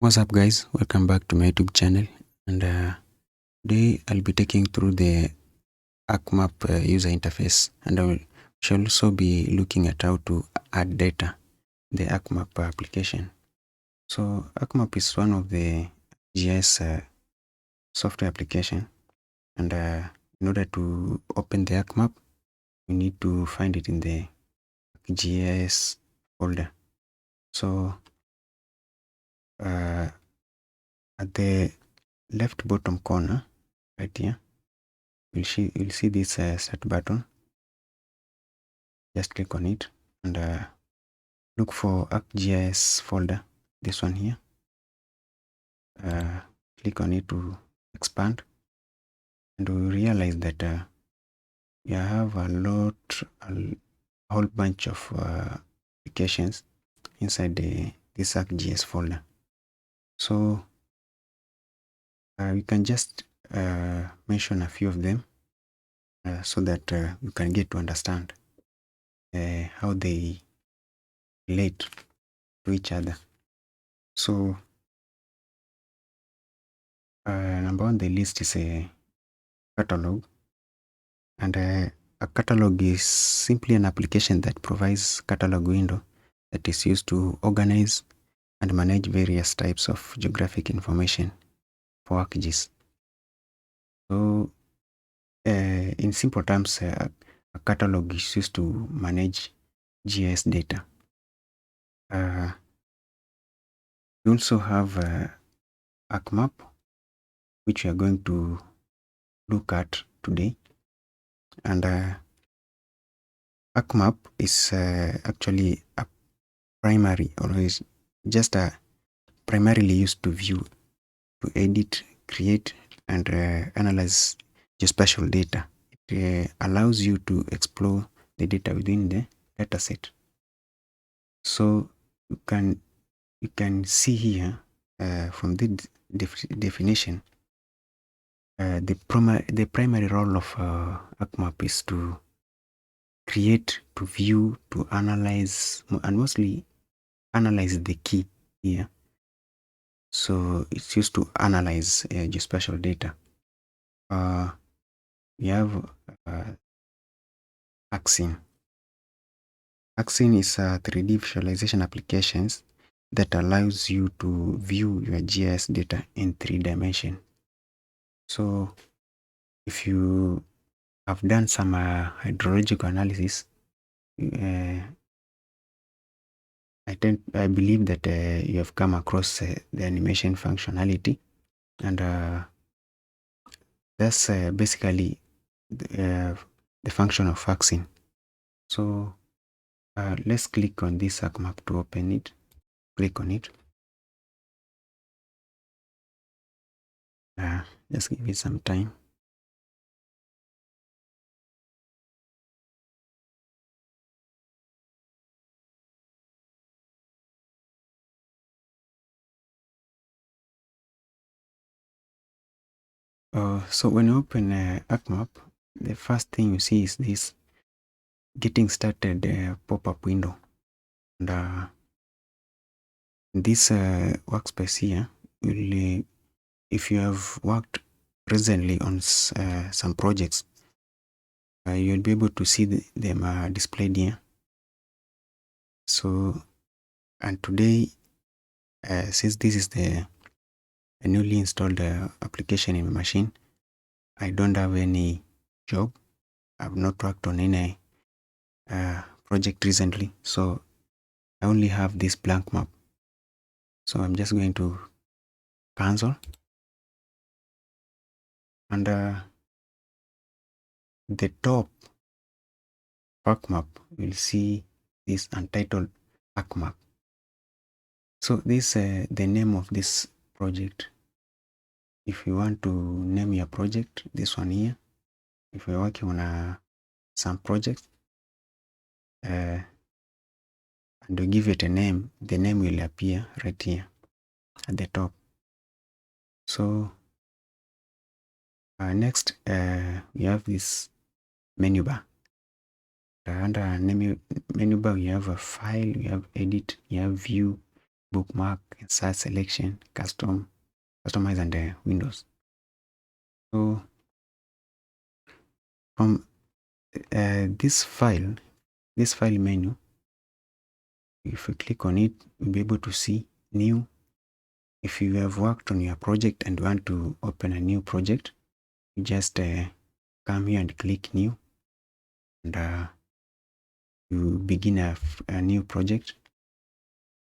What's up guys, welcome back to my YouTube channel, and today I'll be taking through the ArcMap user interface, and I shall also be looking at how to add data in the ArcMap application. So ArcMap is one of the GIS software application, and in order to open the ArcMap you need to find it in the ArcGIS folder. So at the left bottom corner right here, you'll see this start button. Just click on it and look for ArcGIS folder, this one here. Click on it to expand, and we realize that you have a whole bunch of applications inside this ArcGIS folder. So we can just mention a few of them so that you can get to understand how they relate to each other. So number one, the list is a catalog, and a catalog is simply an application that provides catalog window that is used to organize and manage various types of geographic information for ArcGIS. So in simple terms, a catalog is used to manage GIS data. We also have ArcMap, which we are going to look at today. And ArcMap is actually a primary, or is just primarily used to view, to edit, create, and analyze geospatial data. It allows you to explore the data within the dataset. So you can see here from the definition, the primary role of ArcMap is to create, to view, to analyze, and mostly analyze the key here. So it's used to analyze geospatial data. We have ArcScene. ArcScene is a 3D visualization applications that allows you to view your GIS data in 3 dimensions. So if you have done some hydrological analysis, I believe that you have come across the animation functionality, and that's basically the function of ArcScene. So let's click on this ArcMap to open it. Click on it. Just give it some time. So when you open ArcMap, the first thing you see is this getting started pop-up window. And this workspace here, if you have worked recently on some projects, you'll be able to see them displayed here. So, and today, since this is a newly installed application in my machine, I don't have any job. I've not worked on any project recently, so I only have this blank map. So I'm just going to cancel, and the top ArcMap, you'll see this untitled ArcMap. So this the name of this project. If you want to name your project, this one here. If you're working on some project, and you give it a name, the name will appear right here at the top. So next, we have this menu bar. Under menu bar, you have a file, you have edit, you have view, bookmark, insert selection, customize, and windows. So from this file menu, if you click on it, you'll be able to see new. If you have worked on your project and want to open a new project, you just come here and click new, and you begin a new project.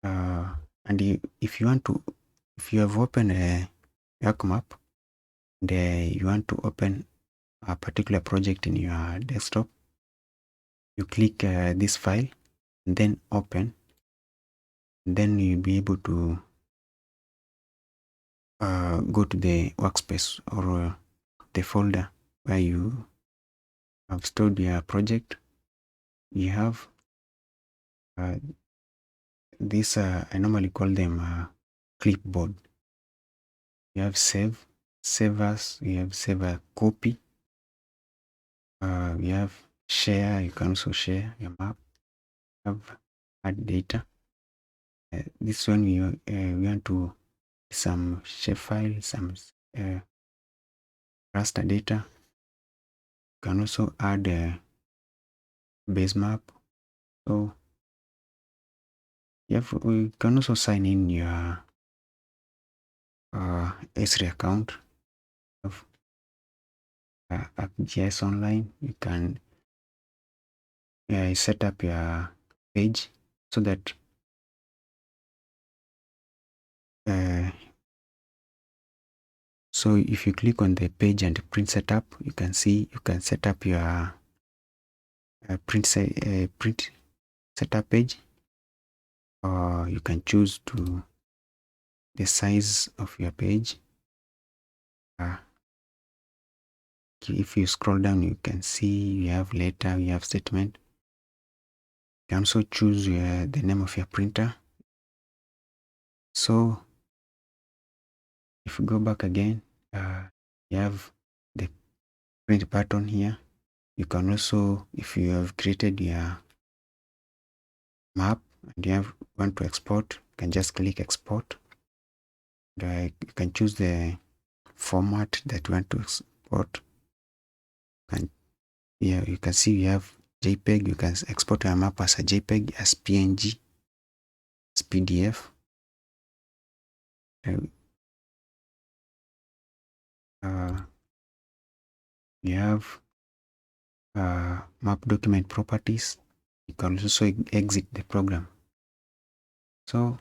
And if you have opened a ArcMap and you want to open a particular project in your desktop, you click this file and then open, and then you'll be able to go to the workspace or the folder where you have stored your project. You have this, I normally call them clipboard. You have save as, you have save a copy, you have share, you can also share your map, you have add data. This one we want to some shapefile, some raster data. You can also add a base map. So we can also sign in your S3 account of ArcGIS Online. You can set up your page so that so if you click on the page and print setup, you can see you can set up your print setup page, or you can choose to the size of your page. If you scroll down, you can see you have letter, you have statement. You can also choose the name of your printer. So if you go back again, you have the print button here. You can also, if you have created your map and you want to export, you can just click export. You can choose the format that you want to export. And yeah, you can see you have JPEG. You can export your map as a JPEG, as PNG, as PDF. You have map document properties. You can also exit the program. So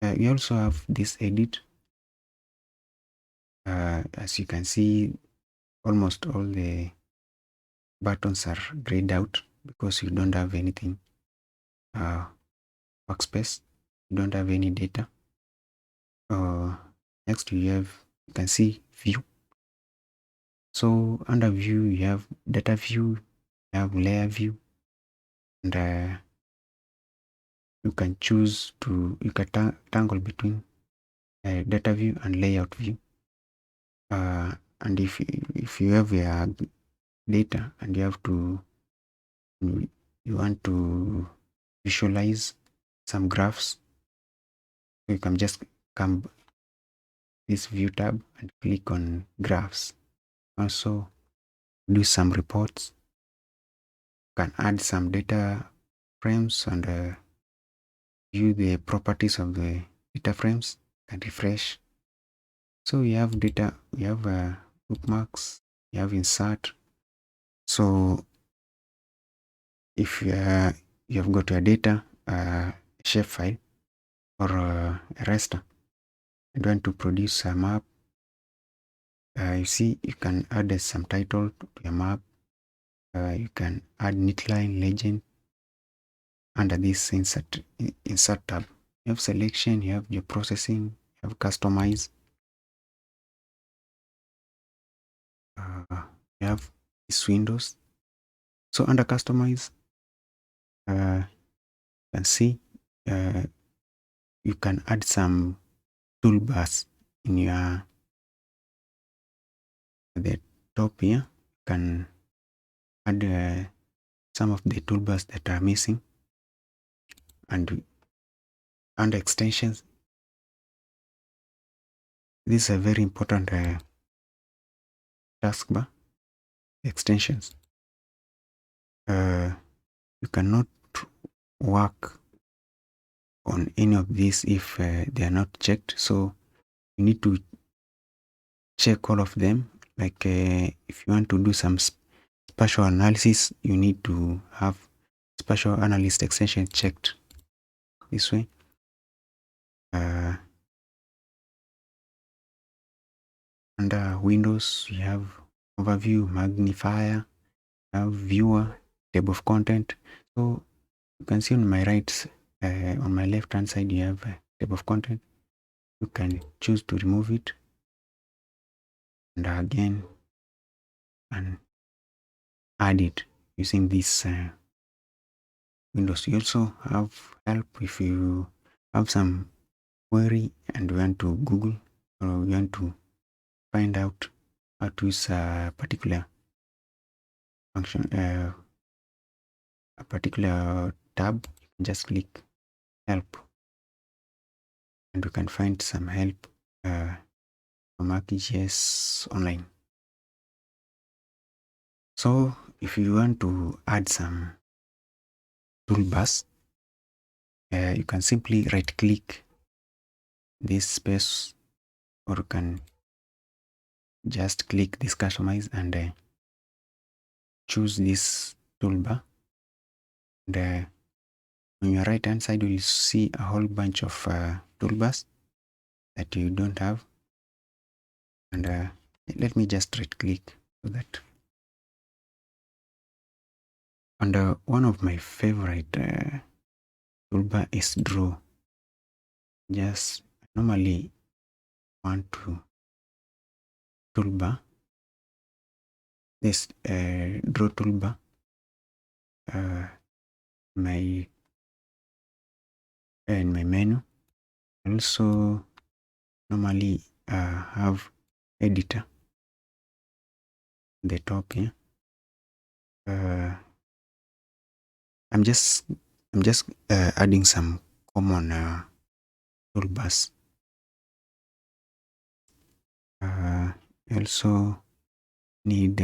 you also have this edit. As you can see, almost all the buttons are grayed out because you don't have anything workspace. You don't have any data. Next you can see view. So under view you have data view, you have layer view, and you can choose to toggle between data view and layout view. And if you have your data and you want to visualize some graphs, you can just come this view tab and click on graphs. Also do some reports. You can add some data frames and view the properties of the data frames and refresh. So you have data, you have bookmarks, you have insert. So if you have got your data shapefile or a raster and want to produce a map, you see you can add some title to your map. You can add neatline, legend under this insert tab. You have selection, you have your processing, you have customize, you have these windows. So under customize, you can see you can add some toolbars in your the top here. You can add some of the toolbars that are missing, and Under extensions, this is a very important taskbar. Extensions. You cannot work on any of these if they are not checked. So you need to check all of them. Like if you want to do some spatial analysis, you need to have spatial analyst extension checked this way. Under Windows, you have overview, magnifier, you have viewer, table of content. So you can see on my right, on my left hand side, you have a table of content. You can choose to remove it, and again, and add it using this Windows. You also have help if you have some query and you want to Google or you want to find out how to use a particular function, a particular tab. You can just click help and you can find some help from ArcGIS online. So if you want to add some toolbars, you can simply right click this space, or you can just click this customize and choose this toolbar. And on your right hand side, you will see a whole bunch of toolbars that you don't have. And let me just right click so that. And one of my favorite toolbar is draw. Just normally want to toolbar this draw toolbar. My in my menu. Also normally have editor the top here. I'm just adding some common toolbars. Also need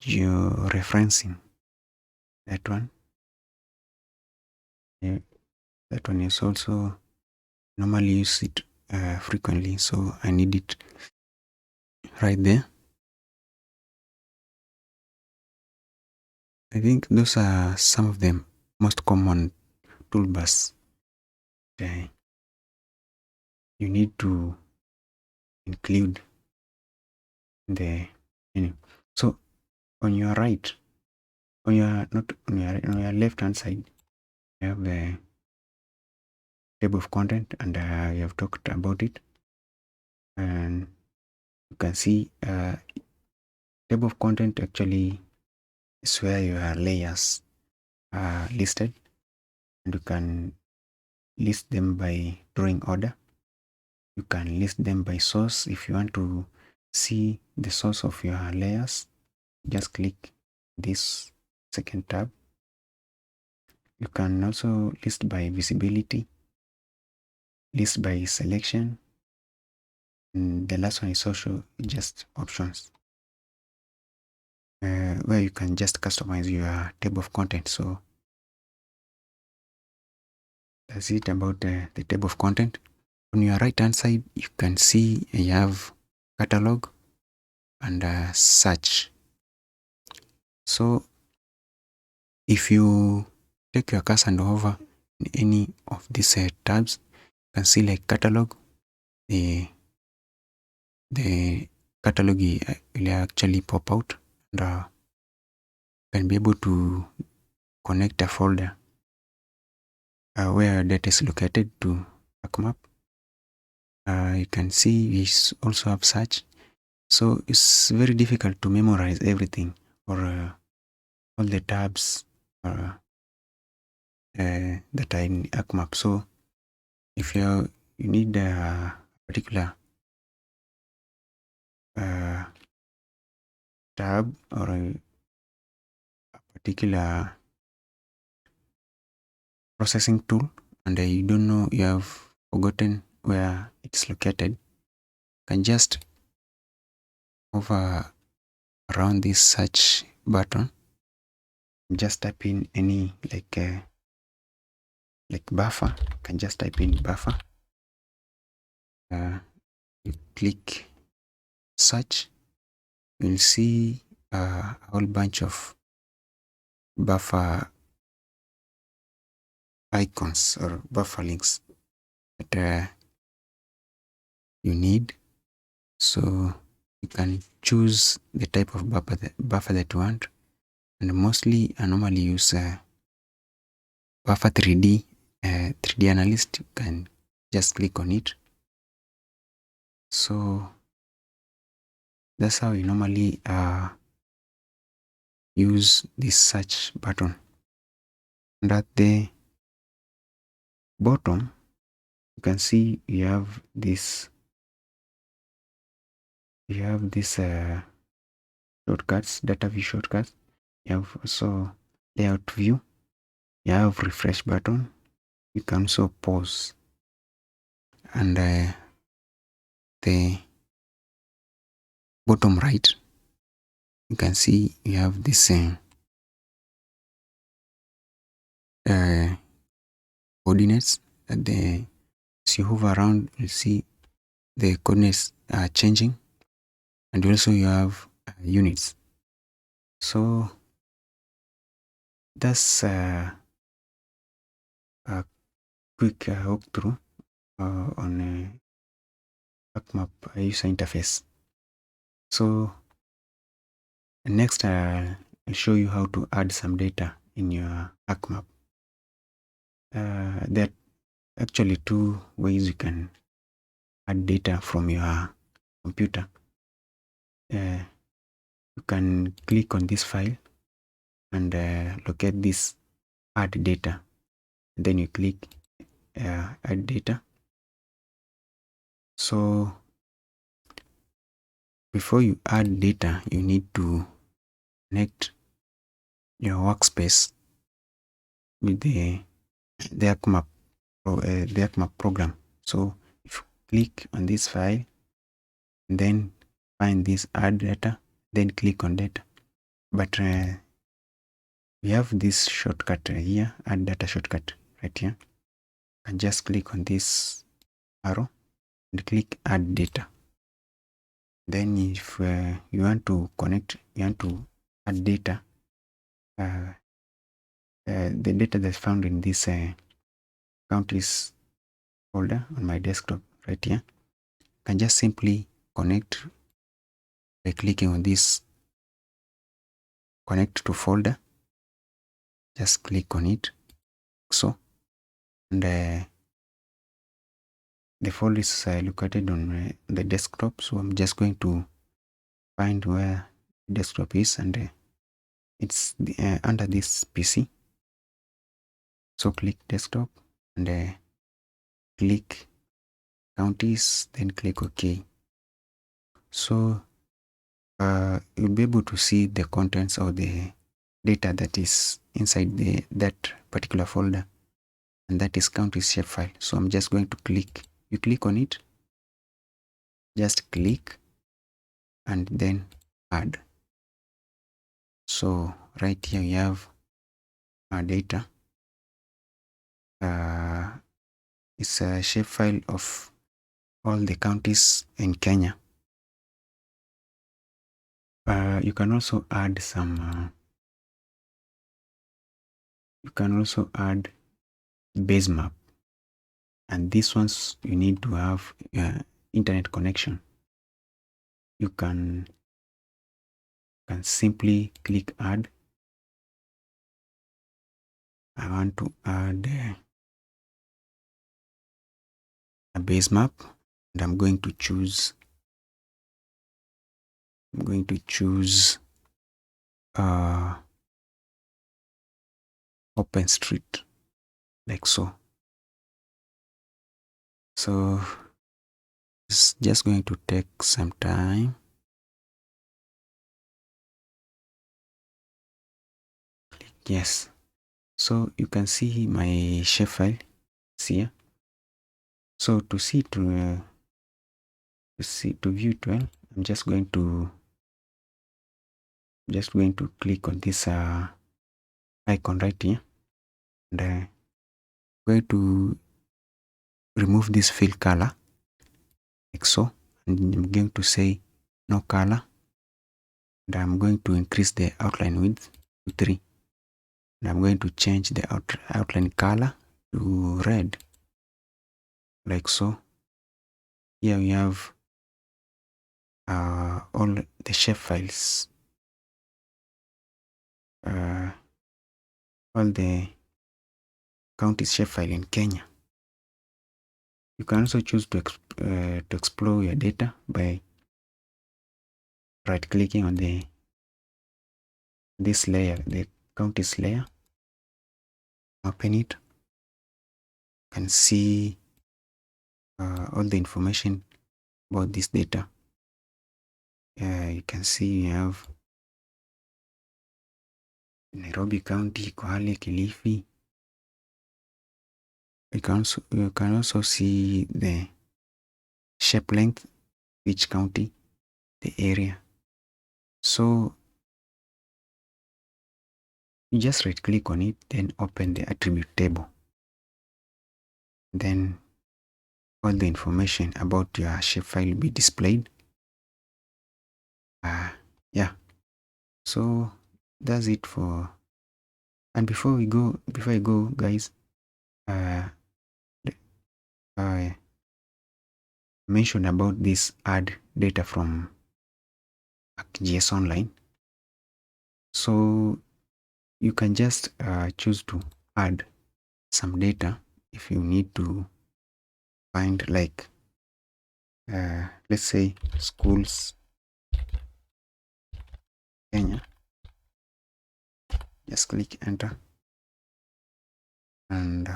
georeferencing. That one. Yeah, that one is also normally use it frequently, so I need it right there. I think those are some of the most common toolbars that you need to include in the menu. So on your right, on your not on your right, on your left hand side, you have the table of content, and we have talked about it. And you can see table of content actually is where your layers are listed, and you can list them by drawing order. You can list them by source. If you want to see the source of your layers, just click this second tab. You can also list by visibility, list by selection, and the last one is also just options, where you can just customize your table of content. So that's it about the table of content. On your right hand side, you can see you have catalog and search. So if you take your cursor and hover in any of these tabs, you can see like catalog. The catalog will actually pop out, and can be able to connect a folder where data is located to ArcMap. You can see we also have search. So it's very difficult to memorize everything or all the tabs that are in ArcMap. So if you need a particular tab or a particular processing tool and you don't know, you have forgotten where it's located, you can just hover around this search button, just type in any like buffer. You can just type in buffer. You click search, you'll see a whole bunch of buffer icons or buffer links that you need. So you can choose the type of buffer that you want, and mostly I normally use buffer 3D 3D analyst. You can just click on it. So that's how you normally use this search button. And at the bottom you can see you have this shortcuts, data view shortcuts. You have also layout view, you have refresh button, you can also pause, and the bottom right you can see you have this coordinates. As you hover around, you see the coordinates are changing, and also you have units. So that's a quick walkthrough on ArcMap user interface. So next I'll show you how to add some data in your ArcMap. There are actually two ways you can add data from your computer. You can click on this file and locate this add data. Then you click add data. So before you add data, you need to connect your workspace with the ArcMap program. So if you click on this file, then find this add data, then click on data. But we have this shortcut here, add data shortcut right here. And just click on this arrow and click add data. Then if you want to add data, the data that's found in this countries folder on my desktop right here, I can just simply connect by clicking on this connect to folder. Just click on it, so, and the folder is located on the desktop. So I'm just going to find where the desktop is, and it's under this PC. So click desktop and click counties, then click OK. So you'll be able to see the contents of the data that is inside that particular folder, and that is counties shapefile. So I'm just going to click. You click on it, just click, and then add. So right here you have our data. It's a shapefile of all the counties in Kenya. You can also add some. You can also add base map, and these ones you need to have internet connection. You can simply click add. I want to add a base map, and I'm going to choose Open Street, like so. So it's just going to take some time. Click yes. So you can see my shapefile here. So to view it well, I'm just going to click on this icon right here, and going to remove this fill color like so, and I'm going to say no color, and I'm going to increase the outline width to 3, and I'm going to change the outline color to red like so. Here we have all the shapefiles, all the counties shapefile in Kenya. You can also choose to explore your data by right clicking on this layer, the counties layer. Open it. You can see all the information about this data. You can see you have Nairobi County, Kwale, Kilifi. You can also see the shape length, each county, the area. So you just right click on it, then open the attribute table. Then all the information about your shapefile will be displayed. Yeah, so that's it for. And before I go, guys, I mentioned about this add data from ArcGIS Online. So you can just choose to add some data if you need to find, like, let's say schools Kenya. Just click enter, and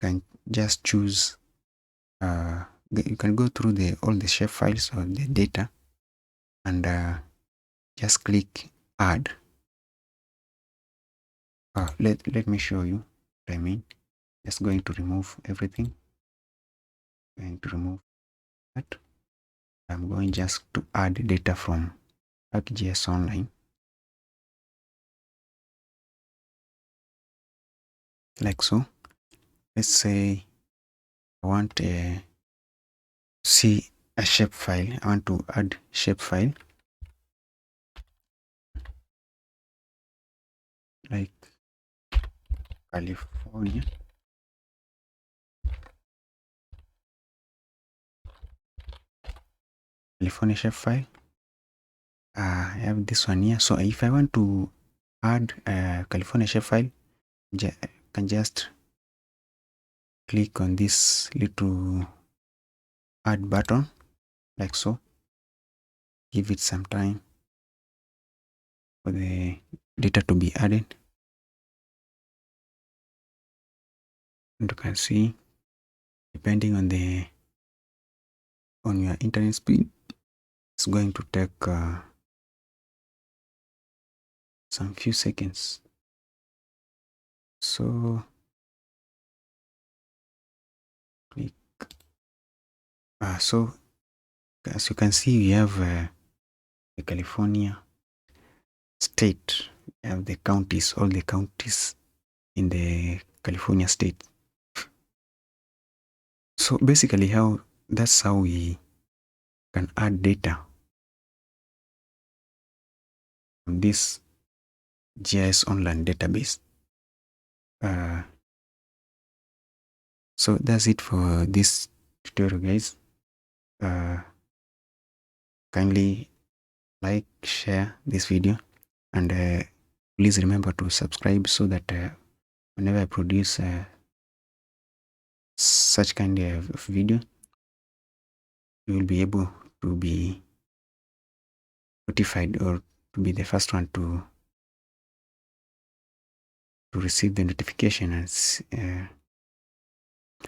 can just choose. You can go through all the shape files or the data, and just click add. Let me show you what I mean. Just going to remove everything. Going to remove that. I'm going just to add data from ArcGIS Online, like so. Let's say I want to see a shapefile. I want to add shapefile, like California. California shapefile. I have this one here. So if I want to add a California shapefile, I can just click on this little add button, like so. Give it some time for the data to be added. And you can see, depending on your internet speed, it's going to take some few seconds. So click. So as you can see, we have the California state. We have the counties, all the counties in the California state. So basically, that's how we can add data from this GIS online database. So that's it for this tutorial, guys. Kindly like, share this video, and please remember to subscribe so that whenever I produce such kind of video, you will be able to be notified, or to be the first one to receive the notification.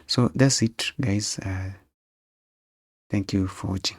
So that's it, guys. Thank you for watching.